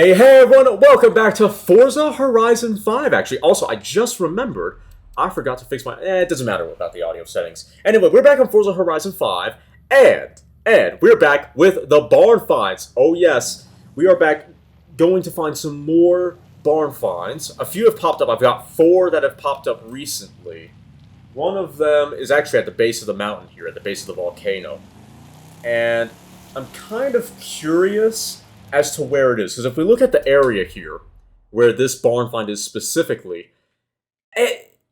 Hey everyone, welcome back to Forza Horizon 5, actually. Also, I just remembered, I forgot to fix my... it doesn't matter about the audio settings. Anyway, we're back on Forza Horizon 5, and we're back with the barn finds. Oh yes, we are back going to find some more barn finds. A few have popped up. I've got 4 that have popped up recently. One of them is actually at the base of the mountain here, at the base of the volcano. And I'm kind of curious as to where it is, because if we look at the area here, where this barn find is specifically,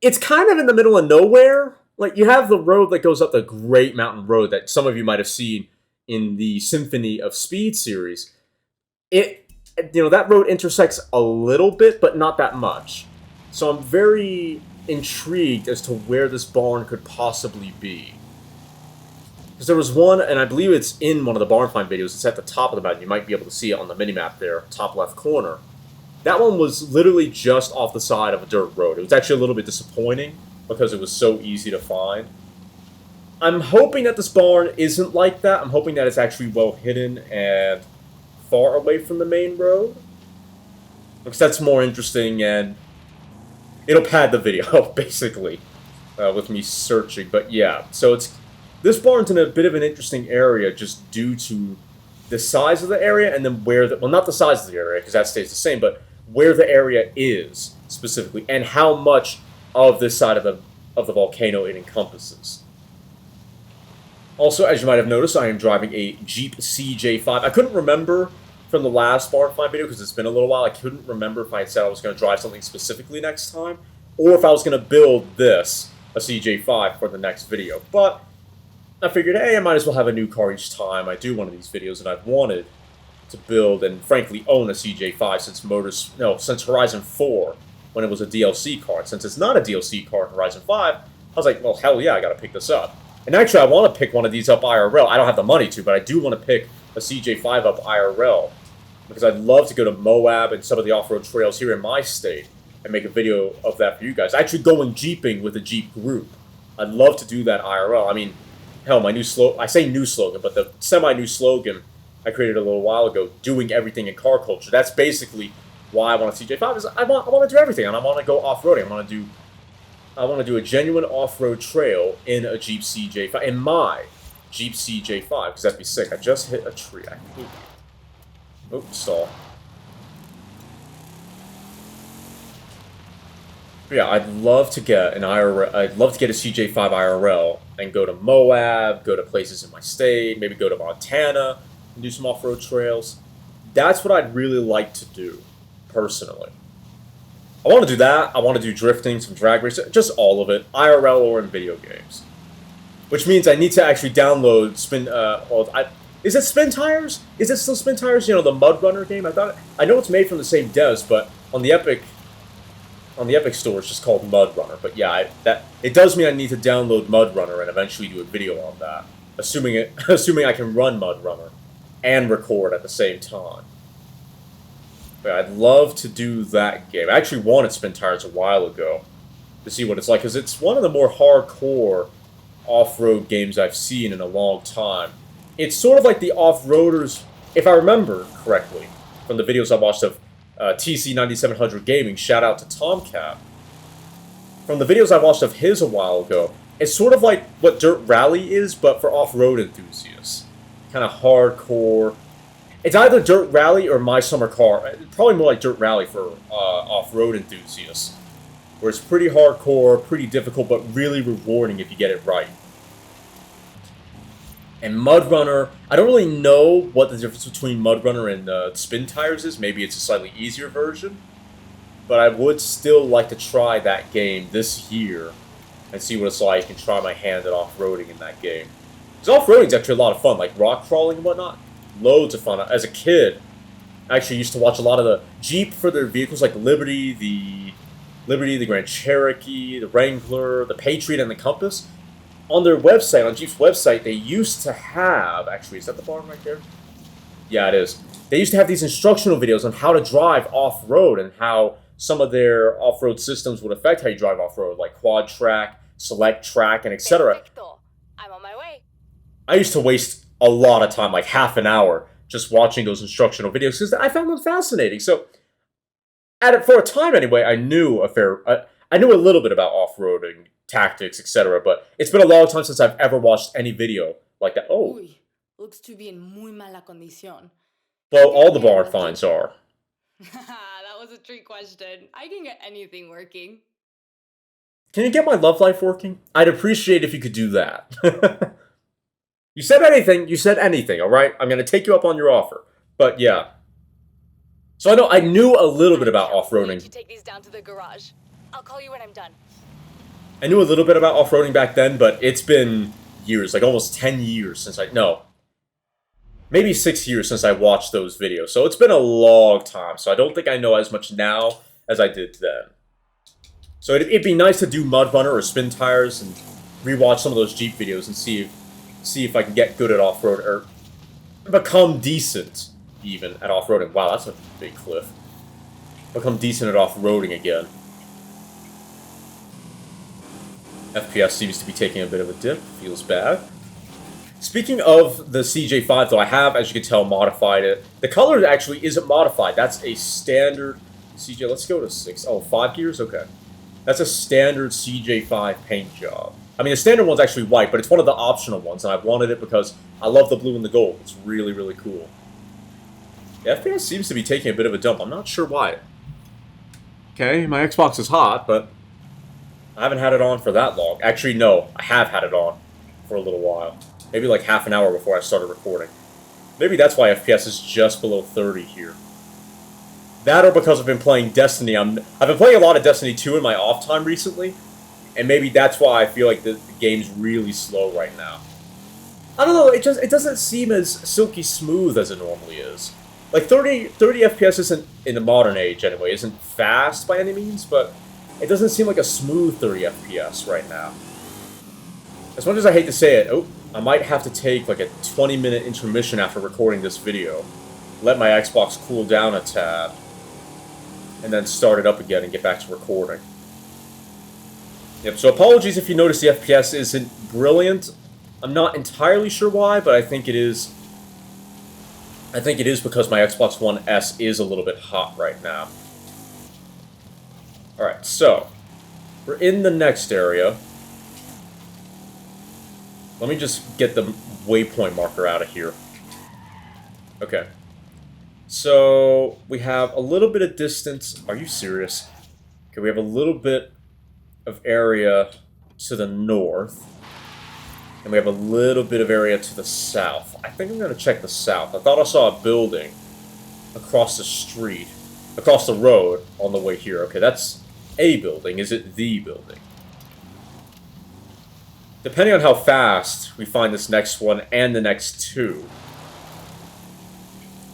it's kind of in the middle of nowhere. Like, you have the road that goes up the Great Mountain Road that some of you might have seen in the Symphony of Speed series. That road intersects a little bit, but not that much. So I'm very intrigued as to where this barn could possibly be. Because there was one, and I believe it's in one of the barn find videos, it's at the top of the mountain. You might be able to see it on the minimap there, top left corner. That one was literally just off the side of a dirt road. It was actually a little bit disappointing because it was so easy to find. I'm hoping that this barn isn't like that. I'm hoping that it's actually well hidden and far away from the main road. Because that's more interesting and it'll pad the video, basically, with me searching. But yeah, so this barn's in a bit of an interesting area just due to the size of the area and then well, not the size of the area, because that stays the same, but where the area is specifically and how much of this side of the volcano it encompasses. Also, as you might have noticed, I am driving a Jeep CJ5. I couldn't remember from the last barn find video because it's been a little while. I couldn't remember if I had said I was going to drive something specifically next time or if I was going to build a CJ5 for the next video. But I figured, hey, I might as well have a new car each time I do one of these videos, and I've wanted to build and frankly own a CJ5 since Horizon 4, when it was a DLC car. And since it's not a DLC car in Horizon 5, I was like, well, hell yeah, I gotta pick this up. And actually, I want to pick one of these up IRL. I don't have the money to, but I do want to pick a CJ5 up IRL, because I'd love to go to Moab and some of the off-road trails here in my state and make a video of that for you guys. Actually going Jeeping with a Jeep group. I'd love to do that IRL. I mean, hell, my new slogan, I say new slogan, but the semi-new slogan I created a little while ago, doing everything in car culture. That's basically why I want a CJ5, is I want to do everything, and I want to go off-roading. I want to do a genuine off-road trail in a Jeep CJ5, in my Jeep CJ5, because that'd be sick. I just hit a tree. Oops, stall. But yeah, I'd love to get an IRL. I'd love to get a CJ5 IRL and go to Moab, go to places in my state, maybe go to Montana and do some off-road trails. That's what I'd really like to do, personally. I want to do that. I want to do drifting, some drag racing, just all of it, IRL or in video games. Which means I need to actually download is it Spin Tires? Is it still Spin Tires? You know, the Mud Runner game? I know it's made from the same devs, but on the Epic Store, it's just called Mud Runner. But yeah, it does mean I need to download Mud Runner and eventually do a video on that, assuming I can run Mud Runner and record at the same time. But I'd love to do that game. I actually wanted Spin Tires a while ago to see what it's like, because it's one of the more hardcore off-road games I've seen in a long time. It's sort of like the off-roaders, if I remember correctly, from the videos I watched of TC9700 Gaming, shout out to Tomcat. From the videos I watched of his a while ago, it's sort of like what Dirt Rally is, but for off-road enthusiasts. Kind of hardcore. It's either Dirt Rally or My Summer Car. Probably more like Dirt Rally for off-road enthusiasts. Where it's pretty hardcore, pretty difficult, but really rewarding if you get it right. And Mud Runner, I don't really know what the difference between Mud Runner and Spin Tires is. Maybe it's a slightly easier version. But I would still like to try that game this year and see what it's like and try my hand at off-roading in that game. Because off-roading is actually a lot of fun, like rock crawling and whatnot. Loads of fun. As a kid, I actually used to watch a lot of the Jeep for their vehicles, like Liberty, the Grand Cherokee, the Wrangler, the Patriot, and the Compass. On their website, on Jeep's website, they used to have... Actually, is that the barn right there? Yeah, it is. They used to have these instructional videos on how to drive off-road and how some of their off-road systems would affect how you drive off-road, like quad track, select track, and etc. I'm on my way. I used to waste a lot of time, like half an hour, just watching those instructional videos because I found them fascinating. So, for a time anyway, I knew I knew a little bit about off-roading tactics, etc. But it's been a long time since I've ever watched any video like that. Oh, Uy, looks to be in muy mala condición. well, all the barn finds are. That was a trick question. I can get anything working. Can you get my love life working? I'd appreciate if you could do that. You said anything. You said anything. All right. I'm gonna take you up on your offer. But yeah. So I knew a little bit about off-roading. To take these down to the garage. I'll call you when I'm done. I knew a little bit about off-roading back then, but it's been years, like almost 10 years since maybe 6 years since I watched those videos. So it's been a long time. So I don't think I know as much now as I did then. So it'd be nice to do Mud Runner or Spin Tires and rewatch some of those Jeep videos and see if I can get good at off-road or become decent even at off-roading. Wow, that's a big cliff. Become decent at off-roading again. FPS seems to be taking a bit of a dip. Feels bad. Speaking of the CJ5, though, I have, as you can tell, modified it. The color actually isn't modified. That's a standard CJ. Let's go to 6. Oh, 5 gears? Okay. That's a standard CJ5 paint job. I mean, the standard one's actually white, but it's one of the optional ones, and I wanted it because I love the blue and the gold. It's really, really cool. The FPS seems to be taking a bit of a dump. I'm not sure why. Okay, my Xbox is hot, but I haven't had it on for that long. Actually, no, I have had it on for a little while. Maybe like half an hour before I started recording. Maybe that's why FPS is just below 30 here. That or because I've been playing Destiny. I've been playing a lot of Destiny 2 in my off time recently, and maybe that's why I feel like the game's really slow right now. I don't know, it doesn't seem as silky smooth as it normally is. Like 30 FPS isn't, in the modern age anyway, isn't fast by any means, but it doesn't seem like a smooth 30 FPS right now. As much as I hate to say it, I might have to take like a 20-minute intermission after recording this video, let my Xbox cool down a tad, and then start it up again and get back to recording. Yep, so apologies if you notice the FPS isn't brilliant. I'm not entirely sure why, but I think it is. I think it is because my Xbox One S is a little bit hot right now. Alright, so we're in the next area. Let me just get the waypoint marker out of here. Okay. So we have a little bit of distance. Are you serious? Okay, we have a little bit of area to the north. And we have a little bit of area to the south. I think I'm going to check the south. I thought I saw a building across the street, across the road on the way here. Okay, that's a building. Is it the building? Depending on how fast we find this next one and the next two.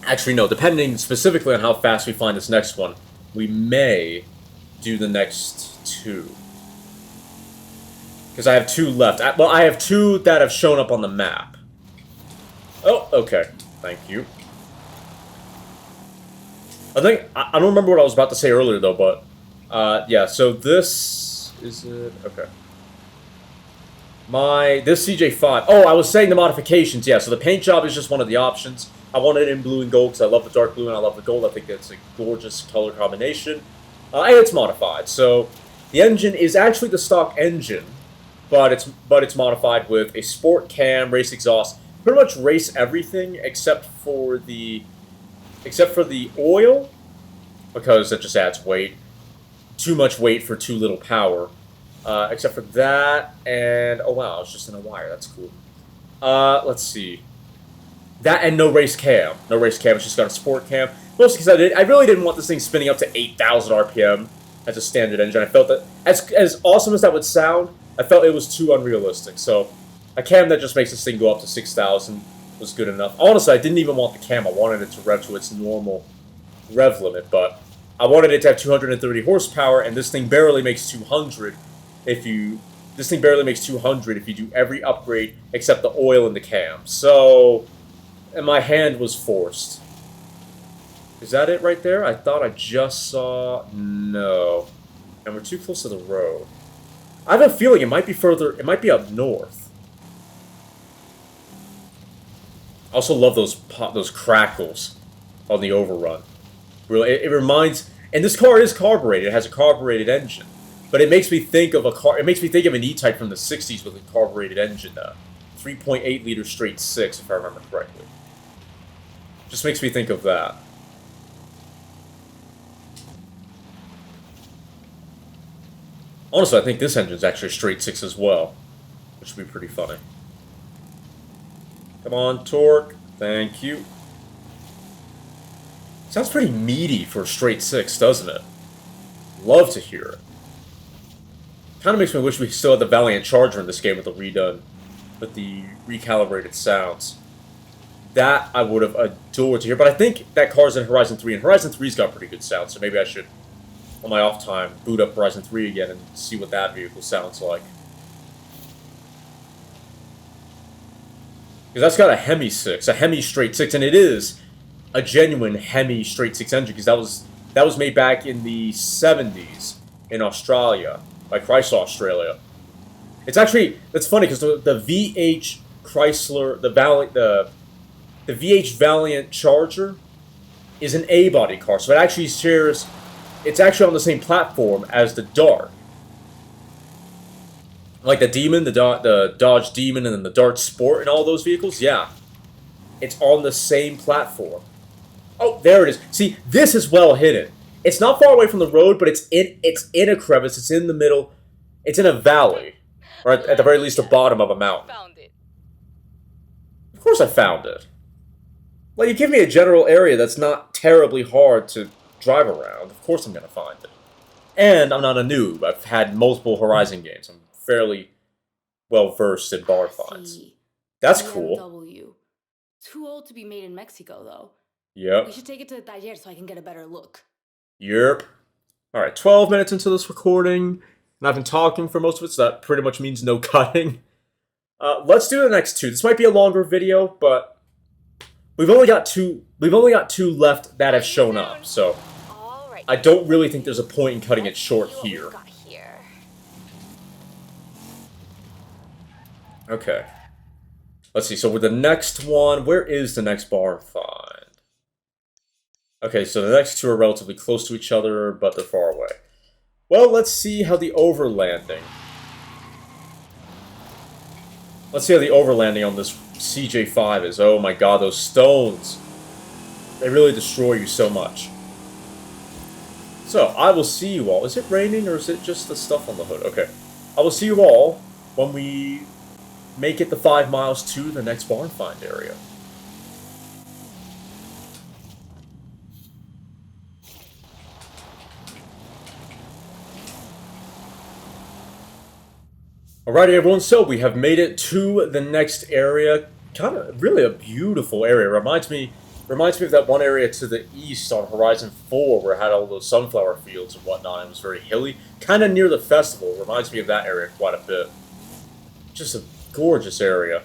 Actually, no. Depending specifically on how fast we find this next one, we may do the next two. Because I have 2 left. Well, I have 2 that have shown up on the map. Oh, okay. Thank you. I don't remember what I was about to say earlier, though, but... yeah, so this... Is it... Okay. This CJ5... Oh, I was saying the modifications, yeah. So the paint job is just one of the options. I want it in blue and gold because I love the dark blue and I love the gold. I think it's a gorgeous color combination. And it's modified. So the engine is actually the stock engine. But it's modified with a sport cam, race exhaust, pretty much race everything except for the oil, because it just adds weight. Too much weight for too little power. Except for that, and oh wow, it's just in a wire. That's cool. Let's see. That and no race cam. No race cam. It's just got a sport cam. Mostly because I really didn't want this thing spinning up to 8,000 RPM as a standard engine. I felt that as awesome as that would sound, I felt it was too unrealistic, so a cam that just makes this thing go up to 6,000 was good enough. Honestly, I didn't even want the cam. I wanted it to rev to its normal rev limit, but I wanted it to have 230 horsepower, and this thing barely makes 200 if you do every upgrade except the oil and the cam. So, and my hand was forced. Is that it right there? I thought I just saw... No. And we're too close to the road. I have a feeling it might be further... It might be up north. I also love those crackles on the overrun. Really, it reminds. And this car is carbureted. It has a carbureted engine, but it makes me think of a car. It makes me think of an E-Type from the '60s with a carbureted engine. 3.8 liter straight six, if I remember correctly. Just makes me think of that. Honestly, I think this engine's actually a straight six as well, which would be pretty funny. Come on, torque. Thank you. Sounds pretty meaty for a straight six, doesn't it? Love to hear it. Kind of makes me wish we still had the Valiant Charger in this game with the recalibrated sounds. That I would have adored to hear, but I think that car's in Horizon 3, and Horizon 3's got pretty good sound, so maybe I should, on my off time, boot up Horizon 3 again and see what that vehicle sounds like. Because that's got a Hemi 6, a Hemi straight 6, and it is a genuine Hemi straight 6 engine, because that was made back in the 70s in Australia, by Chrysler Australia. It's actually, that's funny, because the VH Chrysler, the VH Valiant Charger is an A-body car, so it actually shares, it's actually on the same platform as the Dart. Like the Demon, the Dodge Demon, and then the Dart Sport and all those vehicles, yeah. It's on the same platform. Oh, there it is. See, this is well hidden. It's not far away from the road, but it's in a crevice, it's in the middle, it's in a valley. Or at the very least, the bottom of a mountain. Found it. Of course I found it. Well, you give me a general area that's not terribly hard to drive around. Of course I'm going to find it. And I'm not a noob. I've had multiple Horizon games. I'm fairly well-versed in bar finds. That's cool. BMW. Too old to be made in Mexico, though. Yep. We should take it to the taller so I can get a better look. Yep. Alright, 12 minutes into this recording, and I've been talking for most of it, so that pretty much means no cutting. Let's do the next two. This might be a longer video, but we've only got two left that have shown up, so I don't really think there's a point in cutting it short here. Okay. Let's see, so with the next one, where is the next barn find? Okay, so the next two are relatively close to each other, but they're far away. Well, let's see how the overlanding... Let's see how the overlanding on this CJ5 is. Oh my god, those stones! They really destroy you so much. So, I will see you all. Is it raining, or is it just the stuff on the hood? Okay. I will see you all when we make it the 5 miles to the next barn find area. Alrighty everyone, so we have made it to the next area. Kind of, really a beautiful area. Reminds me of that one area to the east on Horizon 4 where it had all those sunflower fields and whatnot. It was very hilly. Kind of near the festival. Reminds me of that area quite a bit. Just a gorgeous area.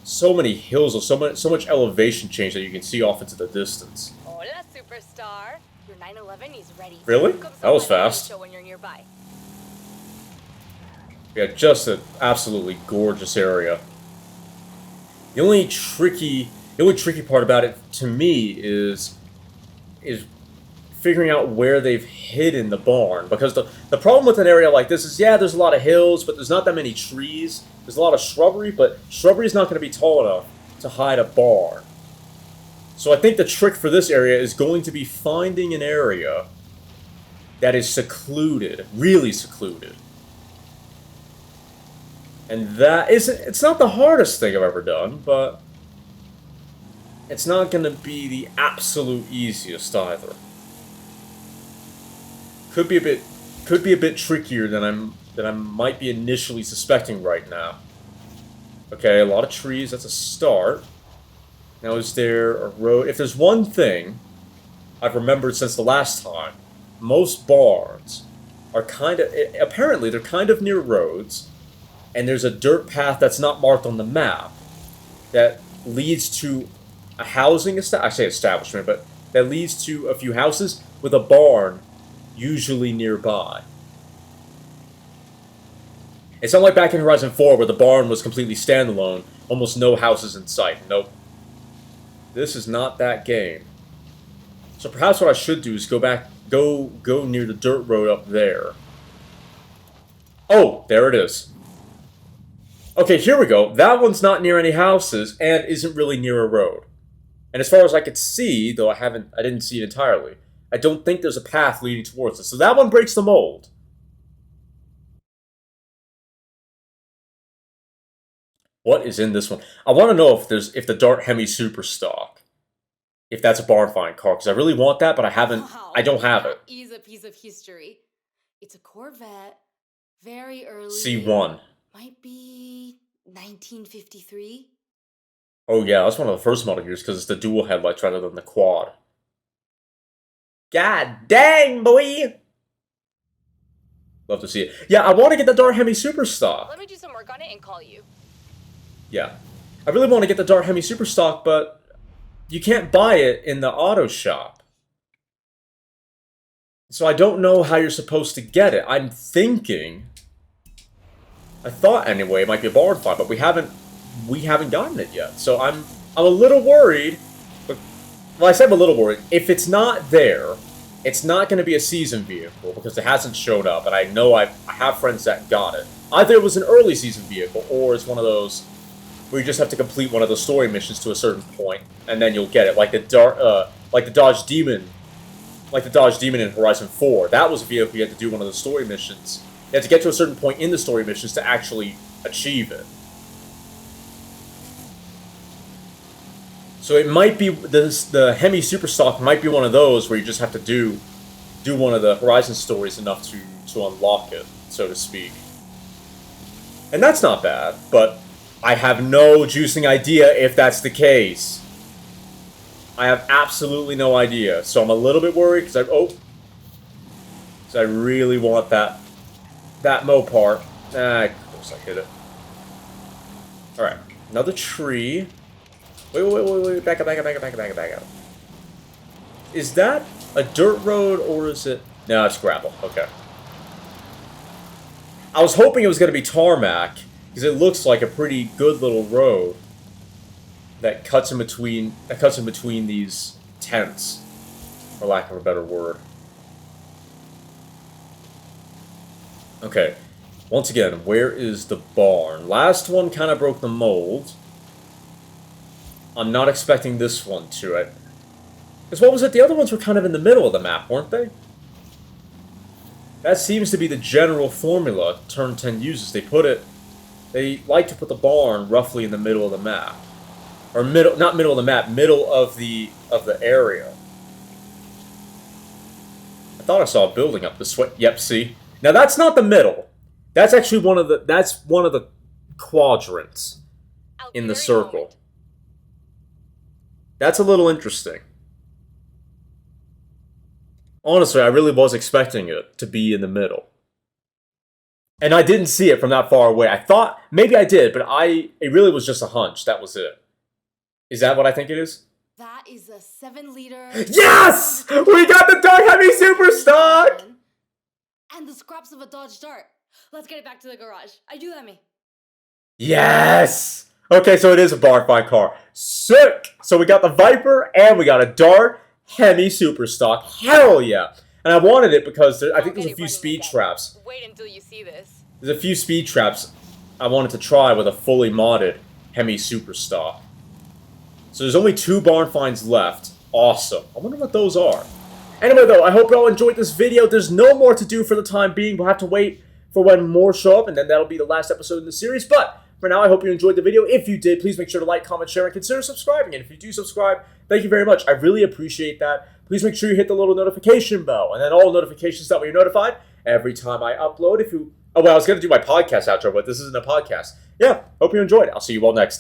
So many hills, so much elevation change that you can see off into the distance. Hola, superstar. Your 911 is ready. Really? That was fast. When you're nearby. Yeah, just an absolutely gorgeous area. The only tricky part about it to me is figuring out where they've hidden the barn. Because the problem with an area like this is, yeah, there's a lot of hills, but there's not that many trees. There's a lot of shrubbery, but shrubbery is not going to be tall enough to hide a barn. So I think the trick for this area is going to be finding an area that is secluded, really secluded. And it's not the hardest thing I've ever done, but it's not going to be the absolute easiest either. Could be a bit trickier than I might be initially suspecting right now. Okay, a lot of trees, that's a start. Now is there a road? If there's one thing I've remembered since the last time, most barns are apparently they're kind of near roads. And there's a dirt path that's not marked on the map that leads to a housing establishment, but that leads to a few houses with a barn usually nearby. It's not like back in Horizon 4 where the barn was completely standalone, almost no houses in sight. Nope. This is not that game. So perhaps what I should do is go near the dirt road up there. Oh, there it is. Okay, here we go. That one's not near any houses and isn't really near a road. And as far as I could see, though I didn't see it entirely, I don't think there's a path leading towards it. So that one breaks the mold. What is in this one? I want to know if the Dart Hemi Super Stock, if that's a barn find car, because I really want that, but I don't have it. That is a piece of history. It's a Corvette, very early. C1. Might be 1953. Oh yeah, that's one of the first model years because it's the dual headlights rather than the quad. God dang, boy! Love to see it. Yeah, I want to get the Dart Hemi Super Stock. Let me do some work on it and call you. Yeah. I really want to get the Dart Hemi Super Stock, but you can't buy it in the auto shop. So I don't know how you're supposed to get it. I'm thinking... I thought, anyway, it might be a barn find, but we haven't gotten it yet. So I'm a little worried. But, well, I said I'm a little worried. If it's not there, it's not going to be a season vehicle, because it hasn't showed up, and I know I have friends that got it. Either it was an early season vehicle, or it's one of those where you just have to complete one of the story missions to a certain point, and then you'll get it, like the Dodge Demon in Horizon 4. That was a vehicle you had to do one of the story missions. You had to get to a certain point in the story missions to actually achieve it. So it might be the Hemi Superstock might be one of those where you just have to do one of the Horizon stories enough to unlock it, so to speak. And that's not bad, but I have no juicing idea if that's the case. I have absolutely no idea, so I'm a little bit worried because I really want that Mopar. Of course I hit it. All right, another tree. Wait! Back up. Is that a dirt road or is it? No, it's gravel. Okay. I was hoping it was going to be tarmac because it looks like a pretty good little road that cuts in between these tents, for lack of a better word. Okay, once again, where is the barn? Last one kind of broke the mold. I'm not expecting this one to. Because what was it? The other ones were kind of in the middle of the map, weren't they? That seems to be the general formula Turn 10 uses. They like to put the barn roughly in the middle of the map. Or not middle of the map, middle of the area. I thought I saw a building up this way. Yep, see? Now that's not the middle. That's actually one of the quadrants in the circle. That's a little interesting. Honestly, I really was expecting it to be in the middle. And I didn't see it from that far away. I thought, maybe I did, but it really was just a hunch. That was it. Is that what I think it is? That is a 7-liter... Yes! We got the Dart Hemi Super Stock! And the scraps of a Dodge Dart. Let's get it back to the garage. Ayúdame. Yes! Okay, so it is a barn find car. Sick! So we got the Viper, and we got a Dart Hemi Super Stock. Hell yeah! And I wanted it because I think there's a few speed traps. Wait until you see this. There's a few speed traps I wanted to try with a fully modded Hemi Super Stock. So there's only 2 barn finds left. Awesome. I wonder what those are. Anyway, though, I hope you all enjoyed this video. There's no more to do for the time being. We'll have to wait for when more show up, and then that'll be the last episode in the series. But for now, I hope you enjoyed the video. If you did, please make sure to like, comment, share, and consider subscribing. And if you do subscribe, thank you very much. I really appreciate that. Please make sure you hit the little notification bell, and then all notifications that way you're notified every time I upload. Oh, well, I was going to do my podcast outro, but this isn't a podcast. Yeah, hope you enjoyed. I'll see you all next time.